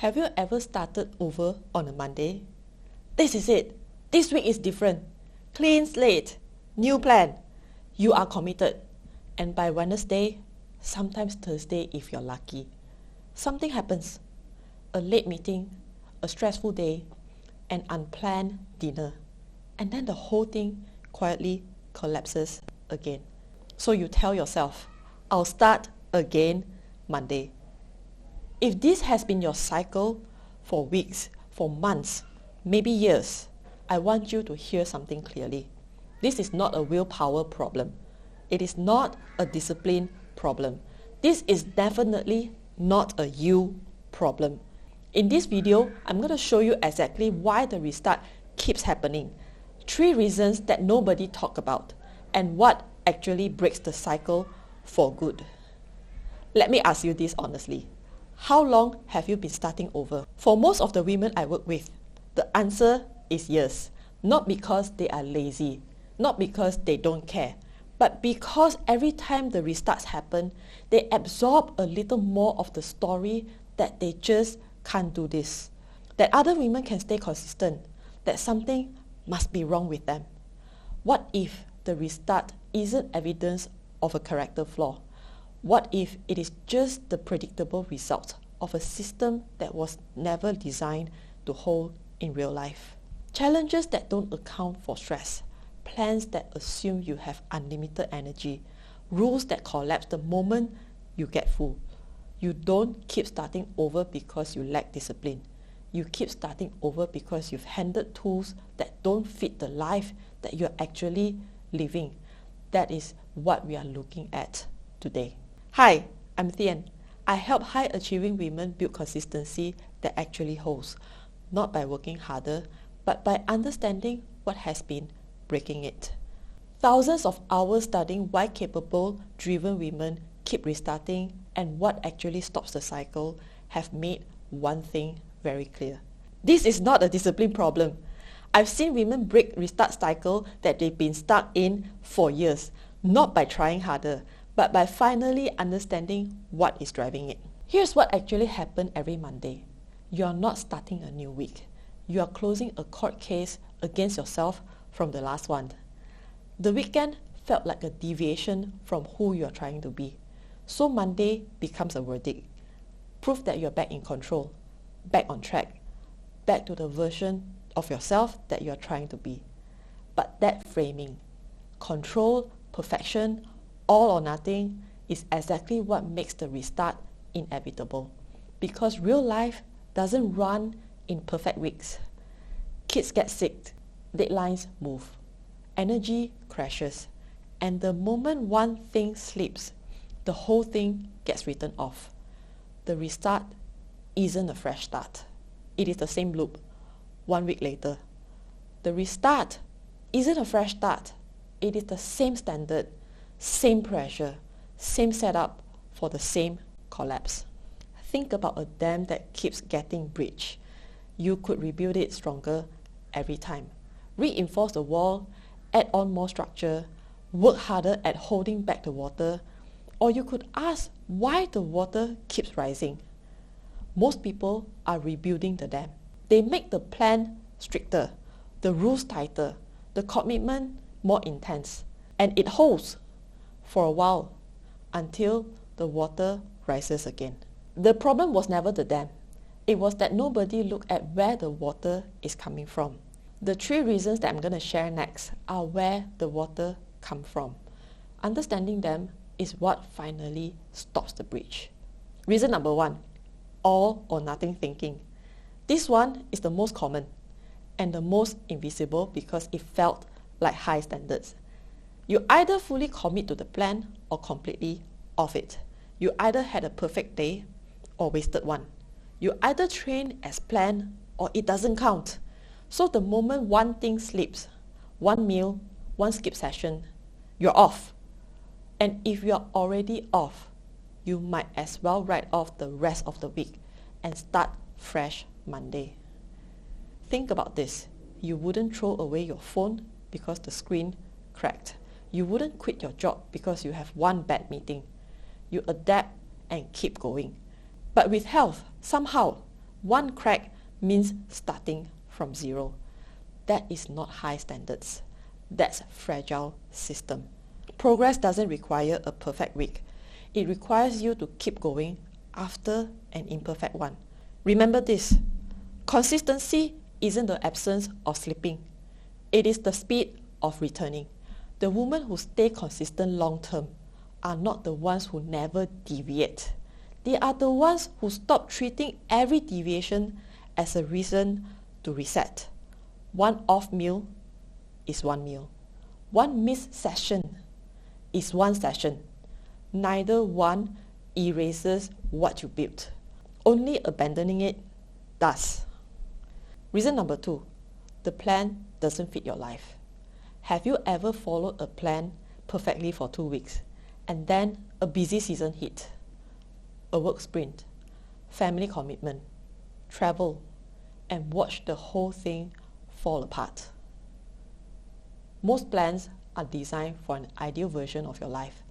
Have you ever started over on a Monday? This is it. This week is different. Clean slate. New plan. You are committed. And by Wednesday, sometimes Thursday if you're lucky, something happens. A late meeting, a stressful day, an unplanned dinner. And then the whole thing quietly collapses again. So you tell yourself, I'll start again Monday. If this has been your cycle for weeks, for months, maybe years, I want you to hear something clearly. This is not a willpower problem. It is not a discipline problem. This is definitely not a you problem. In this video, I'm going to show you exactly why the restart keeps happening. 3 reasons that nobody talks about and what actually breaks the cycle for good. Let me ask you this honestly. How long have you been starting over? For most of the women I work with, the answer is yes. Not because they are lazy, not because they don't care, but because every time the restarts happen, they absorb a little more of the story that they just can't do this, that other women can stay consistent, that something must be wrong with them. What if the restart isn't evidence of a character flaw? What if it is just the predictable result of a system that was never designed to hold in real life? Challenges that don't account for stress, plans that assume you have unlimited energy, rules that collapse the moment you get full. You don't keep starting over because you lack discipline. You keep starting over because you've handed tools that don't fit the life that you're actually living. That is what we are looking at today. Hi, I'm Thien. I help high-achieving women build consistency that actually holds, not by working harder, but by understanding what has been breaking it. Thousands of hours studying why capable, driven women keep restarting and what actually stops the cycle have made one thing very clear. This is not a discipline problem. I've seen women break restart cycle that they've been stuck in for years, not by trying harder, but by finally understanding what is driving it. Here's what actually happened every Monday. You are not starting a new week. You are closing a court case against yourself from the last one. The weekend felt like a deviation from who you are trying to be. So Monday becomes a verdict. Proof that you're back in control, back on track, back to the version of yourself that you're trying to be. But that framing, control, perfection, all or nothing, is exactly what makes the restart inevitable. Because real life doesn't run in perfect weeks. Kids get sick, deadlines move, energy crashes, and the moment one thing slips, the whole thing gets written off. The restart isn't a fresh start. It is the same loop, 1 week later. The restart isn't a fresh start. It is the same standard, same pressure, same setup for the same collapse. Think about a dam that keeps getting breached. You could rebuild it stronger every time. Reinforce the wall, add on more structure, work harder at holding back the water, or you could ask why the water keeps rising. Most people are rebuilding the dam. They make the plan stricter, the rules tighter, the commitment more intense, and it holds for a while until the water rises again. The problem was never the dam. It was that nobody looked at where the water is coming from. The 3 reasons that I'm going to share next are where the water comes from. Understanding them is what finally stops the breach. Reason number 1, all or nothing thinking. This one is the most common and the most invisible because it felt like high standards. You either fully commit to the plan or completely off it. You either had a perfect day or wasted one. You either train as planned or it doesn't count. So the moment one thing slips, one meal, one skip session, you're off. And if you're already off, you might as well write off the rest of the week and start fresh Monday. Think about this. You wouldn't throw away your phone because the screen cracked. You wouldn't quit your job because you have one bad meeting. You adapt and keep going. But with health, somehow, One crack means starting from zero. That is not high standards. That's fragile system. Progress doesn't require a perfect week. It requires you to keep going after an imperfect one. Remember this, consistency isn't the absence of slipping. It is the speed of returning. The women who stay consistent long term are not the ones who never deviate. They are the ones who stop treating every deviation as a reason to reset. One off meal is one meal. One missed session is one session. Neither one erases what you built. Only abandoning it does. Reason number 2, the plan doesn't fit your life. Have you ever followed a plan perfectly for 2 weeks and then a busy season hit? A work sprint, family commitment, travel, and watch the whole thing fall apart. Most plans are designed for an ideal version of your life.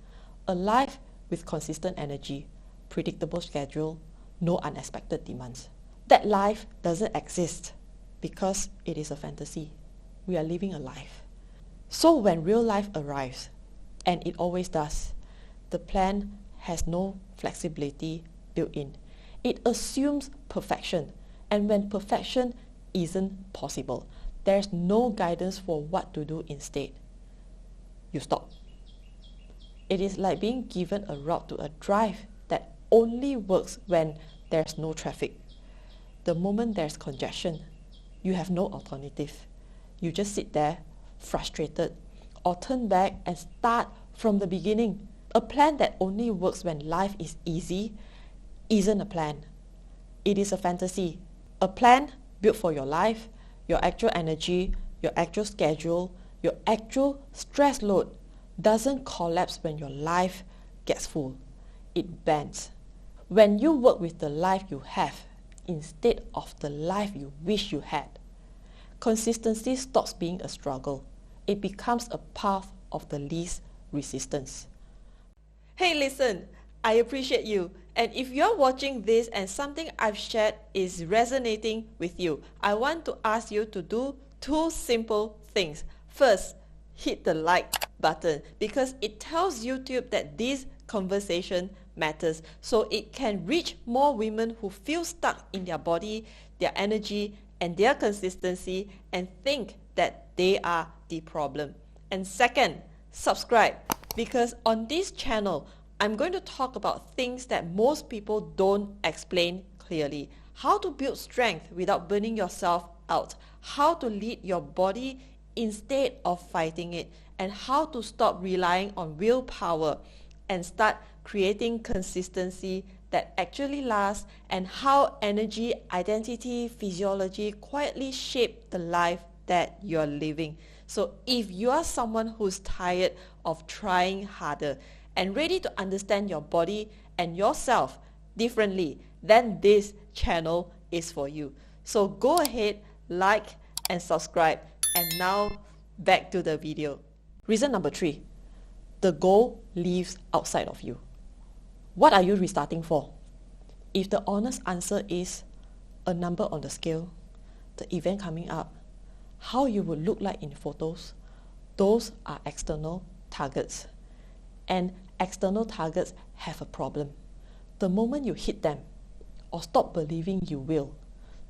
A life with consistent energy, predictable schedule, no unexpected demands. That life doesn't exist because it is a fantasy. We are living a life. So when real life arrives, and it always does, the plan has no flexibility built in. It assumes perfection, and when perfection isn't possible, there's no guidance for what to do instead. You stop. It is like being given a route to a drive that only works when there's no traffic. The moment there's congestion, you have no alternative. You just sit there, frustrated, or turn back and start from the beginning. A plan that only works when life is easy isn't a plan. It is a fantasy. A plan built for your life, your actual energy, your actual schedule, your actual stress load doesn't collapse when your life gets full. It bends. When you work with the life you have instead of the life you wish you had, consistency stops being a struggle. It becomes a path of the least resistance. Hey, listen, I appreciate you. And if you're watching this and something I've shared is resonating with you, I want to ask you to do 2 simple things. First, hit the like button because it tells YouTube that this conversation matters, so it can reach more women who feel stuck in their body, their energy, and their consistency and think that they are the problem. And second, subscribe, because on this channel, I'm going to talk about things that most people don't explain clearly. How to build strength without burning yourself out. How to lead your body instead of fighting it. And how to stop relying on willpower and start creating consistency that actually lasts, and how energy, identity, physiology quietly shape the life that you're living. So if you are someone who's tired of trying harder and ready to understand your body and yourself differently, then this channel is for you. So go ahead, like and subscribe. And now back to the video. Reason number 3, the goal lives outside of you. What are you restarting for? If the honest answer is a number on the scale, the event coming up, how you would look like in photos, those are external targets. And external targets have a problem. The moment you hit them or stop believing you will,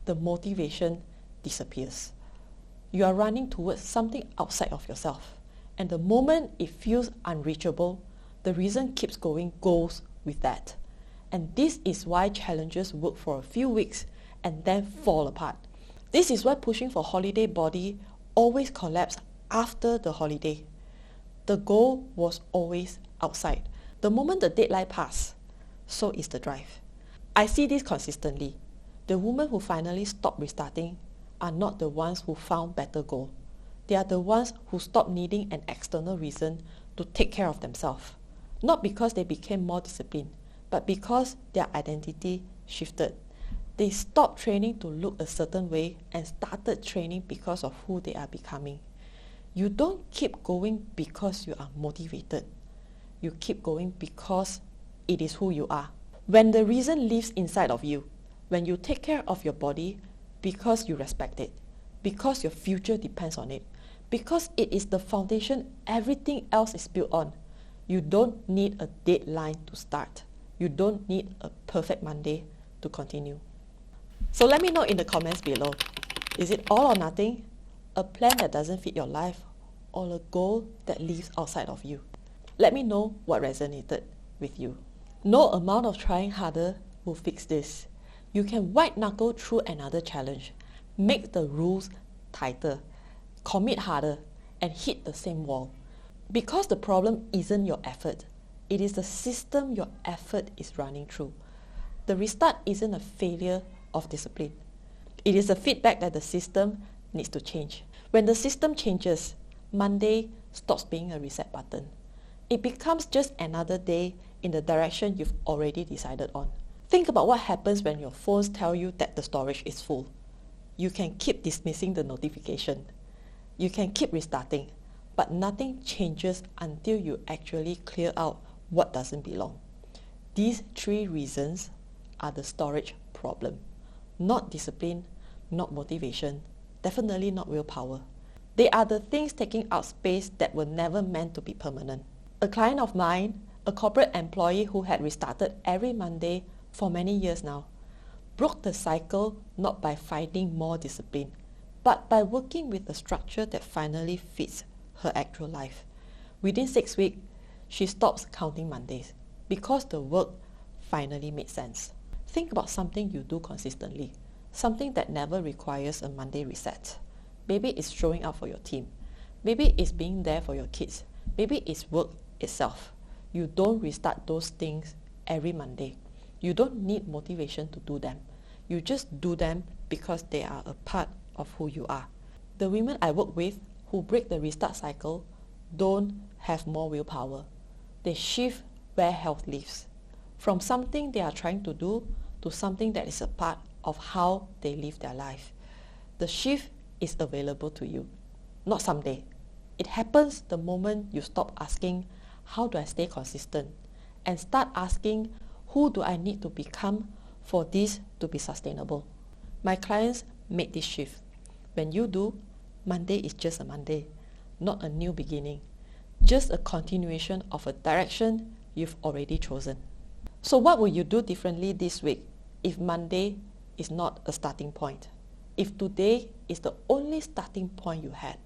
the motivation disappears. You are running towards something outside of yourself. And the moment it feels unreachable, the reason keeps going goes with that. And this is why challenges work for a few weeks and then fall apart. This is why pushing for holiday body always collapses after the holiday. The goal was always outside. The moment the deadline passed, so is the drive. I see this consistently. The women who finally stop restarting are not the ones who found better goal. They are the ones who stop needing an external reason to take care of themselves. Not because they became more disciplined, but because their identity shifted. They stopped training to look a certain way and started training because of who they are becoming. You don't keep going because you are motivated. You keep going because it is who you are. When the reason lives inside of you, when you take care of your body because you respect it, because your future depends on it, because it is the foundation everything else is built on. You don't need a deadline to start. You don't need a perfect Monday to continue. So let me know in the comments below. Is it all or nothing? A plan that doesn't fit your life, or a goal that lives outside of you? Let me know what resonated with you. No amount of trying harder will fix this. You can white knuckle through another challenge, make the rules tighter, commit harder, and hit the same wall. Because the problem isn't your effort, it is the system your effort is running through. The restart isn't a failure of discipline. It is a feedback that the system needs to change. When the system changes, Monday stops being a reset button. It becomes just another day in the direction you've already decided on. Think about what happens when your phones tell you that the storage is full. You can keep dismissing the notification. You can keep restarting, but nothing changes until you actually clear out what doesn't belong. These 3 reasons are the storage problem. Not discipline, not motivation, definitely not willpower. They are the things taking up space that were never meant to be permanent. A client of mine, a corporate employee who had restarted every Monday for many years now, broke the cycle not by finding more discipline, but by working with a structure that finally fits her actual life. Within 6 weeks, she stops counting Mondays because the work finally made sense. Think about something you do consistently, something that never requires a Monday reset. Maybe it's showing up for your team. Maybe it's being there for your kids. Maybe it's work itself. You don't restart those things every Monday. You don't need motivation to do them. You just do them because they are a part of who you are. The women I work with who break the restart cycle don't have more willpower. They shift where health lives, from something they are trying to do to something that is a part of how they live their life. The shift is available to you, not someday. It happens the moment you stop asking, how do I stay consistent? And start asking, who do I need to become for this to be sustainable? My clients made this shift. When you do, Monday is just a Monday, not a new beginning, just a continuation of a direction you've already chosen. So what will you do differently this week if Monday is not a starting point? If today is the only starting point you had?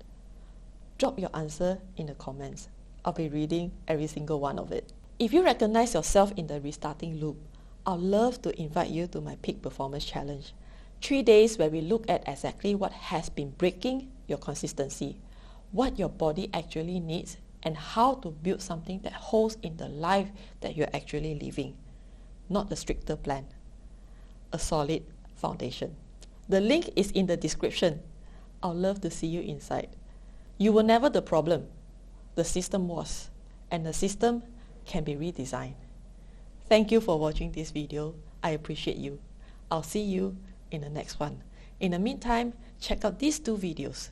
Drop your answer in the comments. I'll be reading every single one of it. If you recognize yourself in the restarting loop, I'd love to invite you to my Peak Performance Challenge. 3 days where we look at exactly what has been breaking your consistency, what your body actually needs, and how to build something that holds in the life that you're actually living. Not a stricter plan, a solid foundation. The link is in the description. I'd love to see you inside. You were never the problem. The system was, and the system can be redesigned. Thank you for watching this video. I appreciate you. I'll see you in the next one. In the meantime, check out these 2 videos.